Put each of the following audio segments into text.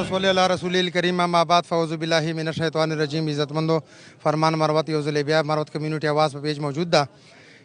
صلی اللہ رسول الکریم اما بعد فاعوذ باللہ من الشیطان الرجیم. عزتمندو فرمان مروت یو ځل بیا مروت کمیونټي आवाज په پیج موجود ده.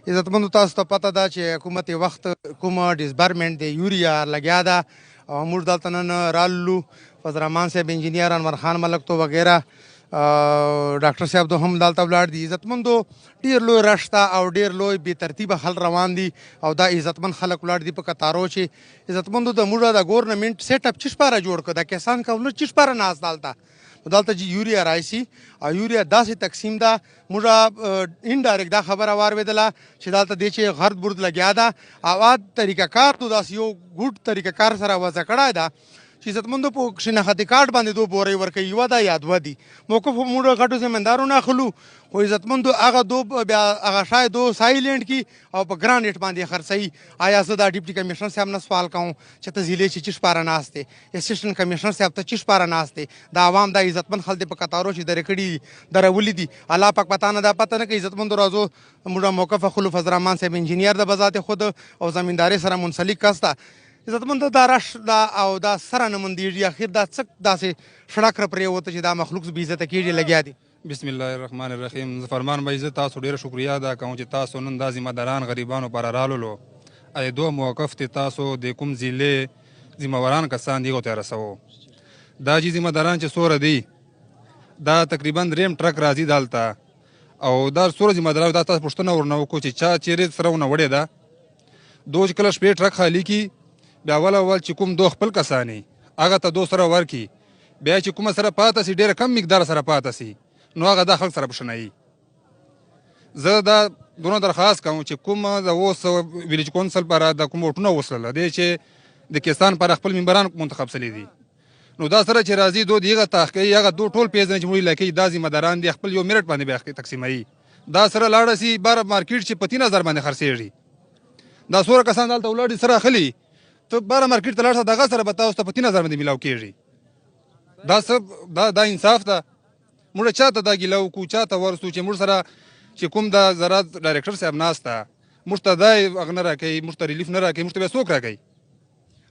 عزتمندو تاسو ته پته ده چې حکومت وخت کوم ډیسبرمنټ دی یوریا لګیا ده او موږ دلته نن رالو فضل رحمان صاحب انجینیر انور خان ملک تو وغیره ډاکټر صاحب دو هم دلته ولاړ دي. عزتمندو ډیر لوی رش ته او ډیر لوی بې ترتیبه حل روان دي او دا عزتمند خلک ولاړ دي په کتارو چې عزتمندو د موږ د ګورنمنټ سیټ اپ چشپاره جوړ کړ د کسان کولو چشپاره ناس دلته دلته چې یوریا رایسي او یوریا داسې تقسیم ده موږ انډایرکټ دا خبره واورېدله چې دلته دی چې غرد برد لګیا ده او طریقه کار تو داسې یو ګډ طریقه کار سره وضع کړی ده چې عزتمندو په شناختی کارت باندې دو بورې ورکوي یوه ده یا دوه دي موقف موږ غټو زمیندارو نه اخلو خو عزتمندو هغه دو بیا هغه شاید دو سایلنټ کی او په ګران ریټ باندې خرڅوي. آیا زه دا ډیپټي کمیشنر صاحب نه سوال کوم چې ته ضلع چې چی شپاره ناست دی اسسټنټ کمیشنر صاحب ته چی شپاره ناست دی دا عوام دا عزتمند خلک په کتارو چې درې کړي درولي دي الله پاک پتا نه دا پته نه کوي. عزتمندو راځو موږ موقف اخلو فضل رحمان صاحب انجینیر د بذات خود او زمینداری سره منسلک کس ته عزتمندو دا رش دا او دا سره نه مندېږي اخر دا څه داسې سړک را پرېوته چې دا مخلوق بې عزته کېږي لګیا دي. بسم الله الرحمن الرحیم. فرمان بھائی زه تاسو ډیره شکریا ادا کوم چې تاسو نن دا ذمہ داران غریبانو پر رالولو ای دوه موقف ته تاسو د کوم ضلع ذمہ واران کسان دی ته رسو دا چې ذمہ داران چې سور دی دا تقریبا دریم ټرک راځي دالته او دا سور ذمہ دار دا تاسو پښتنه ورنو کو چې چا چیرې سره ونه وړي دا دوج کله شپې ټرک خالی کی بیا اول چې کوم دوه خپل کسانی هغه ته دو سره ورکی بیا چې کوم سره پاته سي ډیره کم مقدار سره پاته سي نو هغه د خلک سره بشنایي. زه دا دونه درخواست کوم چې کوم د اوس ویلیج کونسل پر د کوم وټونه وسله دی چې د کسان پر خپل ممبران منتخب سلی دي نو دا سره چې راځي دو دیغه تحقیق هغه دو ټول پیژنې چې موږ لکه دا ذمہ داران دي خپل یو میرټ باندې بیا تقسیمایي دا سره لاړ سي بار مارکیټ چې په 3000 باندې خرڅېږي دا سوره کسان دلته ولاړ سره خلی ته بار مارکیټ ته لاړ شه دغه سره به تاسو ته په 3000 باندې ملاو کېږي دا سب دا انصاف ده. موږ چاته دا ګیله وکړو چاته ورسو چې موږ سره چې کوم د زراعت ډایرکټر صاحب ناست ده موږ ته دا هغه نه راکوي موږ ته ریلیف نه راکوي موږ ته بیا څوک راکوي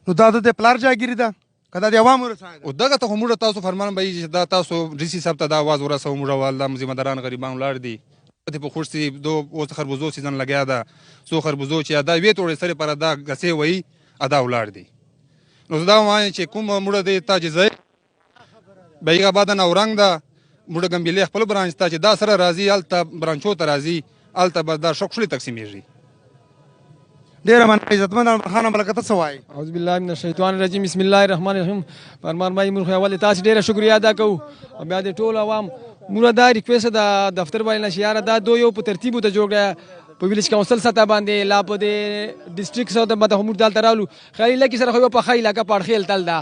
نو دا د پلار جاګیري ده که دا د عوامو رسایي او دغه ته خو موږ تاسو فرمان به چې دا تاسو ډي سي صاحب ته دا آواز ورسوو موږ والده ذمہ داران غریبان ولاړ دي په خوش سي دو اوس خربوزو سیزن لګیا ده سو خربوزو چې دا وی توړې سره پر دا غسې وای ادا ولاړ دي نو دا وایي چې کوم موږ د تاجزای بیګه بعد نه اورنګ ده موږ ګمبلې خپل برانچ ته چې دا سره راځي الته برانچو ته راځي الته به دا شوق شولې تقسیمېږي. ډېره مننه عزتمند خان ملک ته څه وایي؟ اعوذ بالله من الشیطان الرجیم بسم الله الرحمن الرحیم. فرمان بھائی موږ اول تاسو ډېره شکریا ادا کوو او بیا د ټول عوام موږ دا ریکویسټ د دفتر باندې نشیاره دا دو یو په ترتیب ته جوړ په ویلیج کونسل سطح باندې لا په د ډیسټریکټ سطح باندې هم دلته راولو خالي لکه سره خو په خای لکه پړخیل تل دا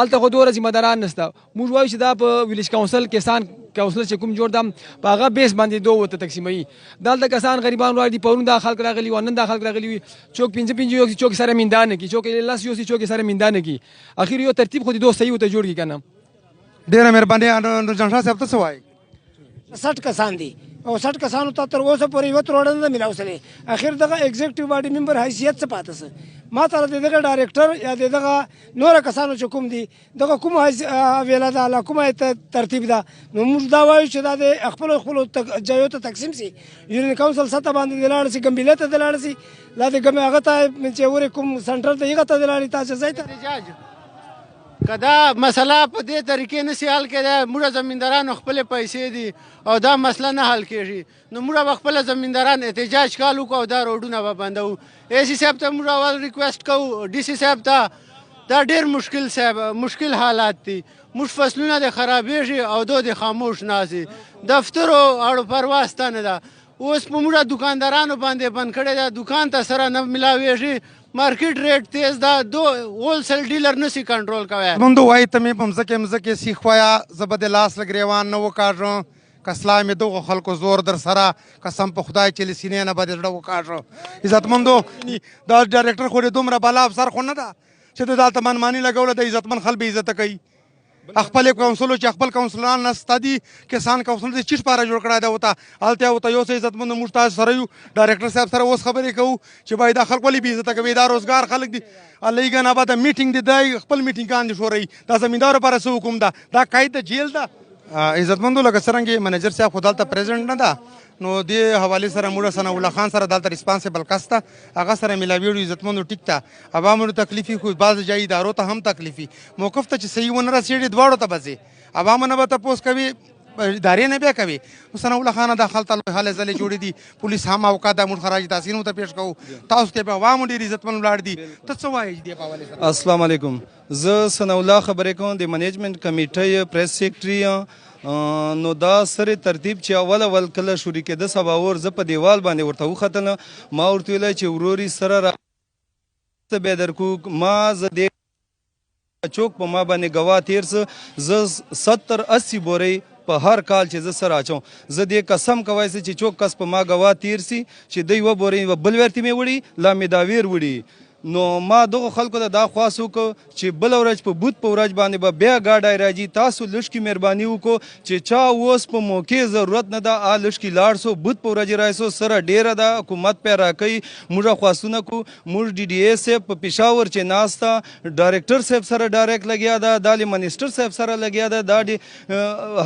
الته خو دوه ذمہ داران نشته موږ وایو چې دا په ویلیج کونسل کسان کونسل چې کوم جوړ دم په هغه بیس باندې دوه وته تقسیموي دلته کسان غریبان وړي پرون دا خلک راغلي و نن دا خلک راغلي چوک 55 یو چوک سره میندانه کی چوک لاس یو چوک سره میندانه کی اخر یو ترتیب خو دې دوه صحیح وته جوړ کی کنه. ډېره مهرباني جنرال صاحب ته څه وایي؟ 60 کسان دي او 60 کسانو ته تر اوسه پورې یو تروړه نه ملاوسلې اخر دغه ایگزیکټیو باډي ممبر حیثیت څه پاتې سه ما ته دغه ډایرکټر یا دغه نور کسانو چې کوم دي دغه کوم ویلا ده کومه ترتیب ده نو موږ دا وایو چې دا د خپل ځایو ته تقسیم سي یونین کونسل سطح باندې لاړ سي ګمبلې ته لاړ سي لا د ګم هغه ته چې ور کوم سنټرل ته هغه ته لاړ تاسو ځای ته کدا مسله په دې طریقې نسی حل کېده موږ زمیندارانو خپل پیسې دي او دا مسله نه حل کېږي نو موږ خپل زمینداران احتجاج کالو کو دا روډونه به بندو اے سی صاحب ته موږ اول ریکویسټ کوو ډي سي صاحب ته دا ډېر مشکل حالات دي موږ فصلونه د خرابېږي او دو د خاموش نازي دفترو اړو پرواز ته نه ده اوس په موږ دکاندارانو باندې بند کړی ده دکان ته سره نه ملاوېږي مارکیټ ریټ تیز دا دو هول سیل ډیلر نسی کنټرول کوي مندو وای ته مې په مزکه سیخوایا زبد لاس لګریوان نو وکاږو کسلا مې دغه خلکو زور در سره قسم په خدای چې لسینې نه بد زړه وکاږو عزتمندو دا ډایرکټر خو دومره بالا افسر خو نه ده چې دا تمن مانی لګول د عزتمن خل به عزت کوي خپل کونسلو چې خپل کونسلران نسته دي کسان کونسل د چیټ پاره جوړ کړی دی وته هلته ورته یو څه عزتمند موږ تاسو سره یو ډایرکټر صاحب سره اوس خبرې کوو چې باید دا خلک ولې بې عزته کوي دا روزګار خلک دي الله یې ګناه بعد میټینګ دی دی خپل میټینګان دي شوروي دا زمیندارو لپاره څه حکم ده دا قید د جیل ده عزتمندو لکه څرنګه منیجر صاحب خو دلته پریزنټ نه ده نو دې حوالې سره موږ ثناء الله خان سره دلته ریسپانسیبل کس ته هغه سره ملاویږو عزتمندو ټیک ته عوامو تکلیفي خو بعض ځای ادارو ته هم تکلیفي موقف ته چې صحیح ونه رسېږي دواړو ته به ځي عوامو نه به تپوس کوي ادارې نه بیا کوي نو ثناء الله خان دا خلته حالې ځلې جوړې دي پولیس هم اوقات د موږ خراج تحسین ته پیش کوو تاسو ته به عوامو ډېر عزتمن ولاړ دي ته څه وایي دې په حوالې سره السلام علیکم زه ثناء الله خبرې کوم د منیجمنت کمیټې پریس سیکرټري نو دا سره ترتیب چې اول کله شروع کېده سبا اور زه په دیوال باندې ورته وختل ما ورته ویل چې وروري سره را به درکو ما زه دې چوک په ما باندې گواه تیر زه 70-80 بورې په هر کال چې زه سره اچوم زه دې قسم کوای چې چوک کس په ما گواه تیر سي چې دوی و بورې بل ورته مې وړي لا مې دا ویر وړي نو ما دغه خلکو ته دا خواست وکړو چې بله ورځ په بوت په ورځ باندې به بیا ګاډی راځي تاسو لږکې مهرباني وکړو چې چا اوس په موقع ضرورت نه ده لږکې لاړ سو بوت په ورځ رایسو سره ډیره ده حکومت پې راکوي موږ خواستونه کوو موږ ډي ډي اے صاحب په پېښور چې ناسته ډایرکټر صاحب سره ډایرکټ لګیا ده دا منسټر صاحب سره لګیا ده دا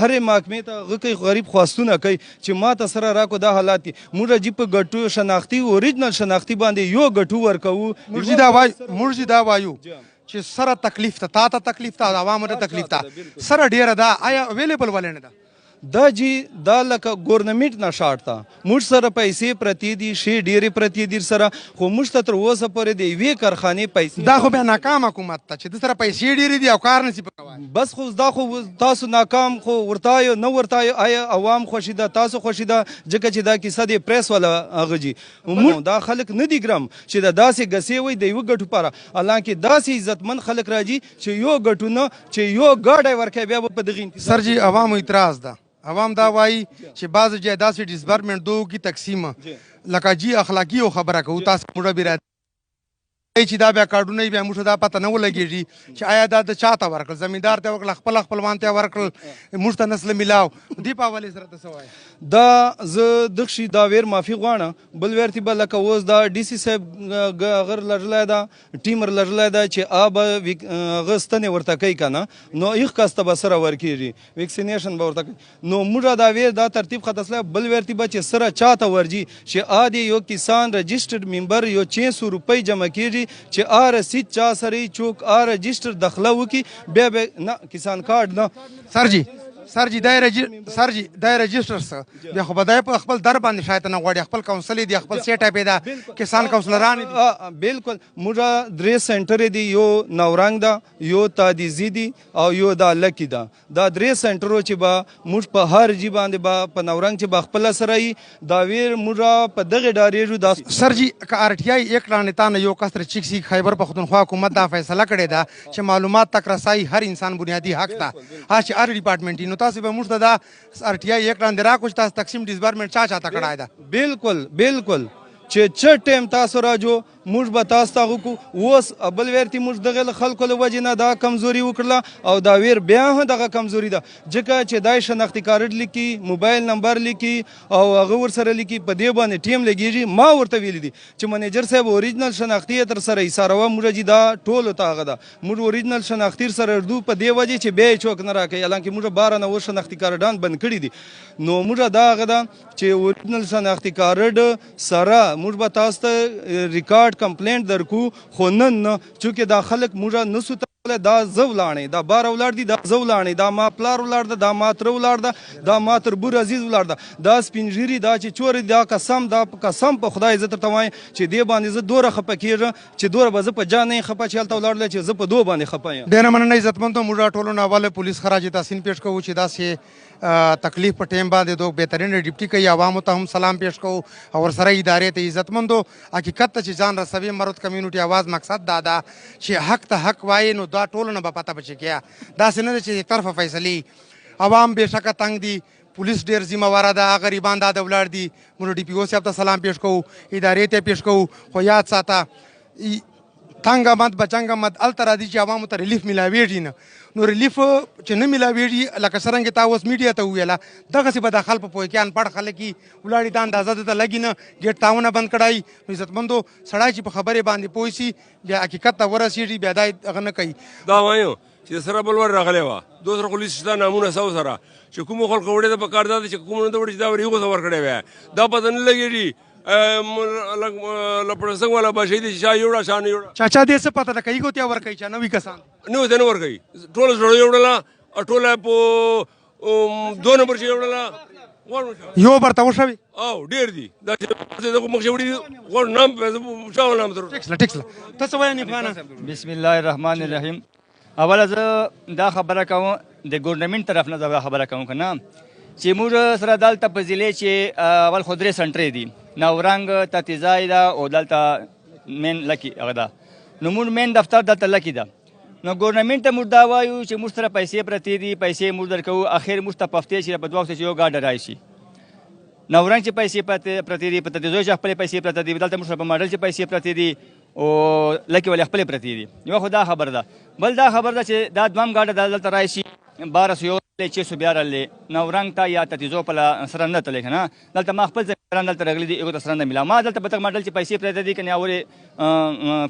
هرې محکمې ته هغه کوي غریب خواستونه کوي چې ما ته سره راکو دا حالات دي موږ جي په ګټو شناختي اوریجنل شناختي باندې یو ګټو ورکوو موږ دا وایو چې سره تکلیف ته تا ته تکلیف ته عوامو ته تکلیف ته سره ډیره ده آیا اویلیبل ولې نه ده دا جی دا لکه ګورنمنټ نه شاټ تا موږ سره پیسې پرتی دي شی ډېرې پرتی دي سره خو موږ ته تر اوسه پورې د یوې کارخانې پیسې دا خو بیا ناکام حکومت ته چې د سره پیسې ډېرې دي او کار نشي پکوای بس خو دا خو تاسو ناکام خو ورتایو نه ورتایو آیا عوام خوشی ده تاسو خوشی ده ځکه چې دا کیسه د پریس والا هغه جي دا خلک نه دي ګرم چې دا داسې ګسې وي د یوه ګټو پاره حالانکې داسې عزتمند خلک راځي چې یو ګټو نه چې یو ګاډی ورکوي بیا به په دغه سر جي عوامو اعتراض ده عوام دا وایي چې بعض ځای داسې ډسبرمنټ دوه کی تقسیم لکه جی اخلاقی او خبره کوو تاسو موږ به چې دا بیا کارډونه بیا موږ دا پته نه ولګېږي چې آیا دا د چاته ورکړل زمیندار ته ورکړل خپل خپلوان ته ورکړل موږ ته نسل ملاو دې په حوالې سره ته څه وایي دا زه دغه شي دا ویر معافي غواړم بل ویرتي به لکه اوس دا ډي سي صاحب غر لړلی دا ټیمر لړلی دا چې هغه ستنې ورته کوي که نه نو ایخ کس ته به سره ورکېږي ویکسینیشن به ورته کوي نو موږ دا ویر دا ترتیب خطسلی بل ویرتي به چې سره چاته ورځي چې دې یو کسان رجسټرډ ممبر یو 600 روپۍ جمع کېږي چې رسید چا سره چوک رجسټر دخله وکړي بیا به نه کسان کارډ نه سر جی دا رجسټر څه بیا خو به دا په خپل در باندې شاید نه غواړي خپل کونسل دي خپل سیټ پیدا کسان کونسلران دي بالکل موږ درې سنټر دي یو نورنګ ده یو تادیزي دي او یو دا لکی ده دا درې سنټرو چې به موږ په هر جی باندې به په نورنګ چې به خپل سره یي دا ویر موږ په دغه ډارېږو دا سر جی که ارټیای یک لانتان یو کسر چیکسي خیبر پختونخوا حکومت دا فیصله کړې ده چې معلومات تک رسای هر انسان بنیادی حق ده چې هر ډپارټمنټ نو تاسو به موږ ته دا ارټیای یک لاندې راکوي چې تاسو تقسیم ډسبرمنټ چا چاته کړای ده بالکل چې څه ټایم تاسو راجو موږ به تاسو ته وکړو اوس بل ویرتي موږ دغه خلکو له وجې نه دا کمزوري وکړله او دا ویر بیا هم دغه کمزوري ده ځکه چې دا شناختي کارډ لیکي موبایل نمبر لیکي او هغه ورسره لیکي په دې باندې ټیم لګېږي ما ورته ویلي دي چې منیجر صاحب اوریجنل شناختي یې تر سره ایساروه موږ چې دا ټولو ته هغه ده موږ اوریجنل شناختي سره اردو په دې وجې چې بیا یې چوک نه راکوي حالانکې موږ 12 نه شناختي کارډان بند کړي دي نو موږ دا هغه ده چې اوریجنل شناختي کارډ سره موږ به تاسو ته ریکارډ کمپلینټ درکو خو نن نه چونکې دا خلک موږ نسو دا زه ولاړې دا بار ولاړ دي دا زه ولاړې دا ما پلار ولاړ ده دا ما تره ولاړ ده دا ما تربور عزیز ولاړ ده دا سپین ږیري دا چې چور دا قسم په خدای زه درته وایم چې دې باندې زه دوره خفه کېږم چې دوره به زه په جا نه یم خفه چې هلته ولاړله چې زه په دو باندې خفه یم ډېره مننه عزتمندو موږ ټولو نه اول پولیس خراج تحسین پیش کوو چې داسې تکلیف په ټیم باندې دوه بهترین ډیپټي کوي عوامو ته هم سلام پیش کوو او ورسره ادارې ته عزتمندو حقیقت ته چې ځان رسوي مرد کمیونټي آواز مقصد دا ده چې حق ته حق وایي نو دا ټولو نه به پته بچي کیا داسې نه ده چې یک طرفه فیصلې عوام بېشکه تنګ دي پولیس ډېر ذمہواره ده غریبان دا د ولاړ دي موږ ډي پي او صاحب ته سلام پیش کوو ادارې ته پیش کوو خو یاد ساته تنګ آمد بچنګ آمد هلته راځي چې عوامو ته ریلیف میلاویږي نه نو ریلیف چې نه میلاویږي لکه څرنګه تا اوس میډیا ته وویله دغسې به دا خلک په پوهه کې انپړ خلک وي ولاړې دا اندازه درته لګي نه ګیټ تاونه بند کړی نو عزتمندو سړی چې په خبرې باندې پوه شي بیا حقیقت ته ورسېږي بیا دا هغه نه کوي دا وایو چې سره بل ور راغلی وه دوسره خو لیست شته نامونه سو سره چې کومو خلکو وړې ته په کار دا دی چې کومو نه ته وړې چې دا ور هغو ته ورکړی وی دا پته نه لګېږي لپړسنګ والا باشي دي چې شا یوړه شا نه یوړه چاچا دې څه پته ده که هغو ته یې ورکوي چا نوي کسان نه ورته نه ورکوي ټوله زړه یوړله ټوله په 2 نمبر چې یوړله یو برته وشوي او ډېر دي دا چې دغه مخ وړي غوړ نام شا نام تر ټیکس ته څه وایې نفانه بسم الله الرحمن الرحیم اوله زه دا خبره کوم د ګورنمنټ طرف نه دا خبره کوم که نه چې موږ سره دلته په ضلع چې اول خو 3 سنټرې دي نورنګ تتیزای ده او دلته مین لکي هغه ده نو موږ مین دفتر دلته لکي ده نو ګورنمنټ ته موږ دا وایو چې موږ سره پیسې پرتې دي پیسې موږ درکوو اخر موږ ته په هفتې چې په 2 وخته چې یو ګاډی راشي نورنګ چې پیسې پرتې دي په تتیزای چې خپلې پیسې پرتې دي دلته موږ سره په ماډل چې پیسې پرتې دي او لکي ولې خپلې پرتې دي یو خو دا خبر ده بل دا خبر ده چې دا دویم ګاډی دلته راشي 1200 چې سو بیا راغلی نورنګ ته یا تتیزو په سره نه تللی که نه دلته ما خپل ځایګران دلته راغلي دي هغو ته سره نه میلاو ما دلته په دغه ماډل چې پیسې پرېته دي که نه اولې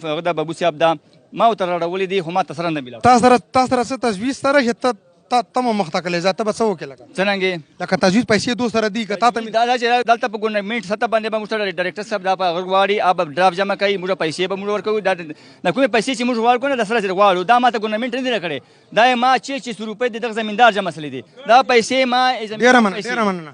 هغه د بابو صاحب ده ما ورته راړولي دي خو ما ته سره نه میلاو تا سره څه تجویز سره چې ته مو مخته کړلی ځه ته به څه وکړې څرنګې لکه تجویز پیسې دو سره دي که تا ته دا چې دلته په ګورنمنټ سطح باندې به موږ سره ډایرکټر صاحب دا په هغه غواړي هغه به ډرافټ جمع کوي موږ پیسې به موږ ورکوو دا کومې پیسې چې موږ غواړو نه د سره چې غواړو دا ما ته ګورنمنټ نه دي راکړی دا یې ما 600 روپۍ د دغه زمیندار جمع سلی دي دا پیسې ما ډېره مننه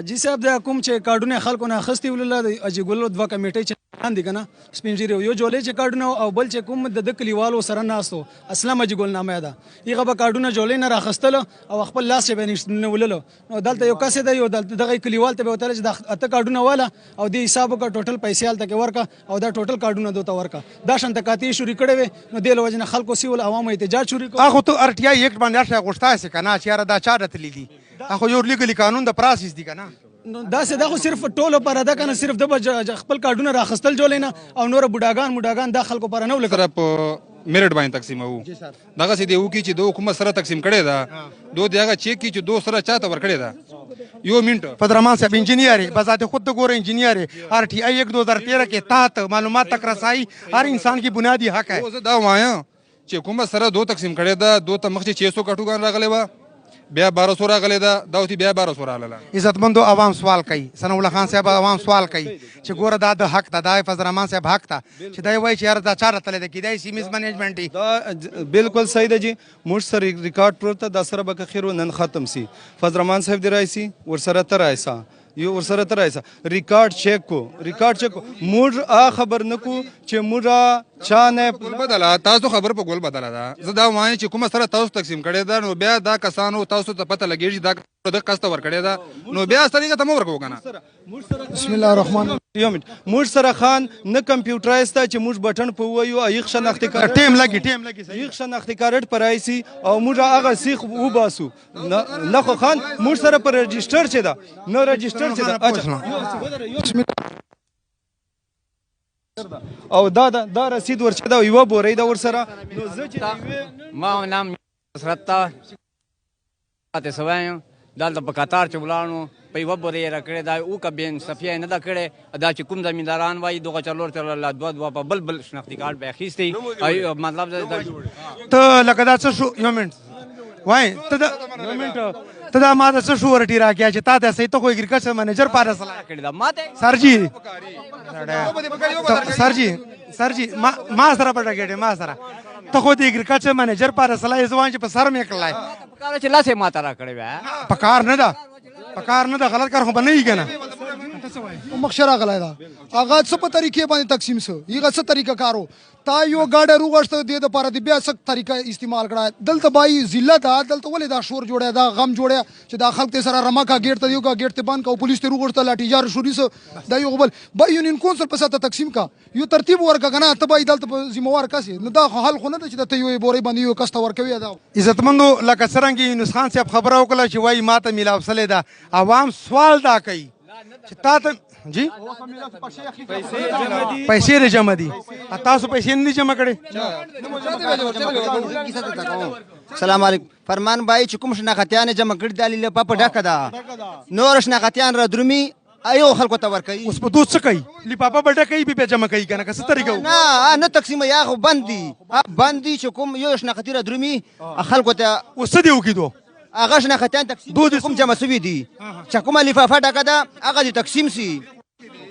اجي صاحب دا کوم چې کارډونه خلکو نه اخیستي ولله د اجي ګلو دوه کمیټې چې دي که نه سپین ږیري یو جولې چې کارډونه او بل چې کوم د کلیوالو سره ناستو اسلام اجي ګل نامه ده هغه به کارډونه جولې نه راخیستل او خپل لاس یې به نه وللو نو دلته یو کس دی یو دغه کلیوال ته به وتل چې د اته کارډونه والا او د حساب کا ټوټل پیسې هلته کې ورکا او دا ټوټل کارډونه دوته ورکا دا شانت کاتی شروع کړي وي نو د لوجنه خلکو سیول عوامو احتجاج شروع کړ اخو ته ار ټي آی ایکټ باندې راشه غوښتای سي کنه چې یاره دا چا راتلی دي اخو یو لیګلی قانون د پروسس دی کنه دا څه دا خو صرف ټولو پر ده کنه صرف د خپل کارډونه راخستل جوړ نه او نور بډاګان دا خلکو پر نه ولکره په میرټ باندې تقسیموو دغه سي دی وکي چې دو حکومت سره تقسیم کړي دا دو دیغه چیک کی چې دو سره چاته ور کړي دا یو منټ فدرمان صاحب انجینیر بذات خود د ګور انجینیر ار ټي آی 2013 کې تحت معلومات تک رسائی هر انسان کی بنیادی حق ہے دا وایا چې حکومت سره دو تقسیم کړي دا دو ته مخ 600 کټوګان راغلي وا بیا 1200 راغلی دا داوتی بیا 1200 راغله عزتمندو عوام سوال کوي ثنا الله خان صاحب عوام سوال کوي چې ګوره دا د حق ته دا فضل رحمان صاحب حق ته چې دا وایي چې یار دا چاره تللی ده کیدای شي میز منیجمنټ دا بالکل صحیح ده جی موږ سره ریکارډ پروت ده دا سره به که خیر نن ختم سي فضل رحمان صاحب دی رایسي ورسره ته رایسا یو ورسره ته رایسا ریکارډ چیک کو موږ خبر نکو چې موږ چا نه بدله تاسو خبر په ګول بدله ده زه دا وایم چې کومه سره تاسو تقسیم کړي دا نو بیا دا کسانو تاسو ته پته لګیږي دا د کسته ور کړي دا نو بیا طریقه ته مو ورکو کنه بسم الله الرحمن الرحیم موږ سره خان نه کمپیوټرایز ته چې موږ بټن په وایو ایخ شناختی کارت ټیم لګي ایخ شناختی کارت پرایسي او موږ هغه سیخ و باسو نه خو خان موږ سره پر رجستر چې دا نه رجستر چې دا او دا رسید ورچې دا یو بورې دا ورسره نو زه چې ما نام سرتا ته سوایم دلته په قطار چې ولاړو په یو بورې راکړې دا او کبین صفیه نه دا کړې دا چې کوم زمینداران وایي دغه چلور الله دوا په بل شناختی کارت به اخیستي مطلب ته لکه دا څه شو یو منټ وای ته دا یو منټ ته دا ما څه شو ورټی راکیا چې تا ته سې ته خو اګریکلچر منیجر پاره صلاح کړی دا ماته سرجی ما سره پټه کېټه ما سره ته خو د اګریکلچر منیجر پاره صلاح ځوان چې په سر مې کړلای پکار چې لاسه ماته را کړی وای پکار نه ده غلط کار خو بنئ کنه مخشره غلای دا هغه څه په طریقې باندې تقسیم سو یغه څه طریقه کارو تا یو گاډه روغشت د لپاره د بیا سخت طریقه استعمال کړه دلته بای ضلع دا دلته ولې دا شور جوړه دا غم جوړه چې دا خلک ته سره رمکا گیټ ته یو کا گیټ ته بند کا پولیس ته روغشت لاټی جار شوري سو دا یو بل بای یونین کونسل په ساته تقسیم کا یو ترتیب ورکا کنه ته بای دلته ذمہوار کسي نو دا حل خو نه چې ته یو بوري باندې یو کس ته ورکوي دا عزتمندو لکه څنګه یونس خان صاحب خبره وکړه چې وای ماته میلاو سره دا عوام سوال دا کوي چې تا ته جی پیسې دې جمع دي تاسو پیسې نه دي جمع کړې سلام علیکم فرمان بای چې کوم شناختیان جمع کړي د لیله په ډکه ده نور شناختیان را درومي ایو خلکو ته ورکوي اوس په دوه څه کوي لفافه به ډکوي بیا جمع کوي کنه که څه طریقه نه تقسیم یا خو بندي چې کوم یو شناختی را درومي خلکو ته اوس څه دی وکړو هغه شناختیان تقسیم کوم جمع سوي دي چې کومه لفافه ډکه ده هغه دې تقسیم سي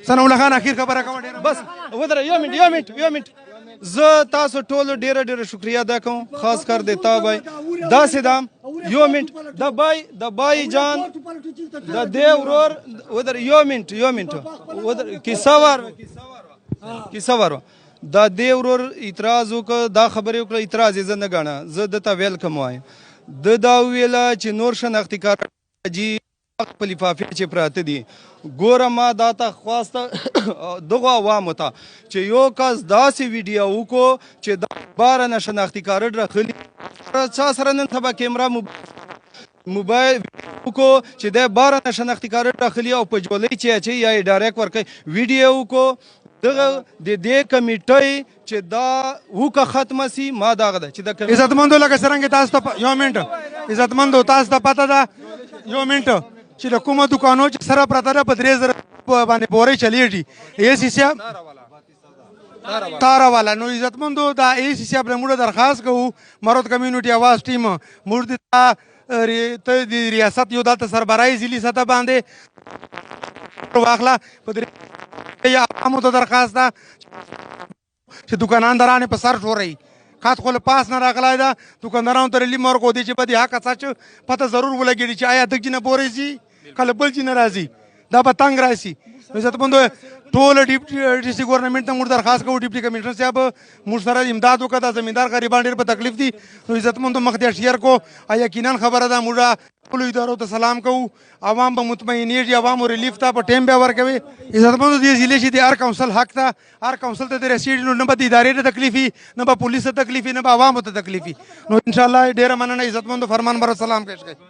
ثناء الله خان اخیر خبره کوم بس ودره یو منټ زه تاسو ټولو ډیره شکریا ادا کوم خاص کر دیتا بای دا سیدام یو منټ د بای جان د دی ورور ودر یو منټ ودر کیسه ور دا دی ورور اعتراض وکړه دا خبرې وکړه اعتراض یې زه نه ګڼه زه دته ویلکم وایم دا ویله چې نور شناختی کارجی په لفافې چې پراته دي ګوره ما دا ته خواسته دغه عوامو ته چې یو کس داسې ویډیو وکړو چې دا باره نه شناختی کارت راخلي چا سره نن سبا کیمرا موبایل وکړو چې د باره نه شناختی کارت راخلي او په جولۍ چې اچوي یا یې ډایرکټ ورکوي ویډیو وکړو دغه د دې کمیټۍ چې دا وکه ختمه سي ما دغه ده چې د عزتمندو لکه څرنګه تاسو ته یو منټ عزتمندو تاسو ته پته ده یو منټ چې د کومه دکانو چې سره پرته ده په 3000 باندې بورې چلیږي اے سی صاحب تاره والا نو عزتمندو دا اے سی صاحب موږ درخواست کوو مرود کمیونټي आवाज ټیم موږ ته د ریاست یو دلته سربراهي ضلعي سطح باندې واخله په یا عامو ته درخواست ده چې دکانداران په سر شوري خاط خو له پاس نه راغلی ده دکاندارانو ته ریلیف ورکړو دی چې په دې حق څه پته ضرور ولګېږي چې آیا دغ جنه پورې ځي کله بل جنه راځي دا به تنګ راشي عزتمندو ټول ډیسټرکټ ګورنمنټ ته موږ درخواست کوو ډیپټي کمشنر صاحب موږ سره امداد وکړه دا زمیندار غریبان ډېر په تکلیف دي نو عزتمندو مخ دې شیر کو یقینا خبره ده موږ ټولو ادارو ته سلام کوو عوام به مطمئنېږي عوامو ریلیف ته په ټایم بیا ورکوي عزتمندو دې ضلع چې د هر کونسل حق ته هر کونسل ته د رسېږي نو نه به د ادارې ته تکلیف وي نه به پولیس ته تکلیف وي نه به عوامو ته تکلیف وي نو انشاءالله ډېره مننه عزتمندو فرمان بر سلام پیش کوي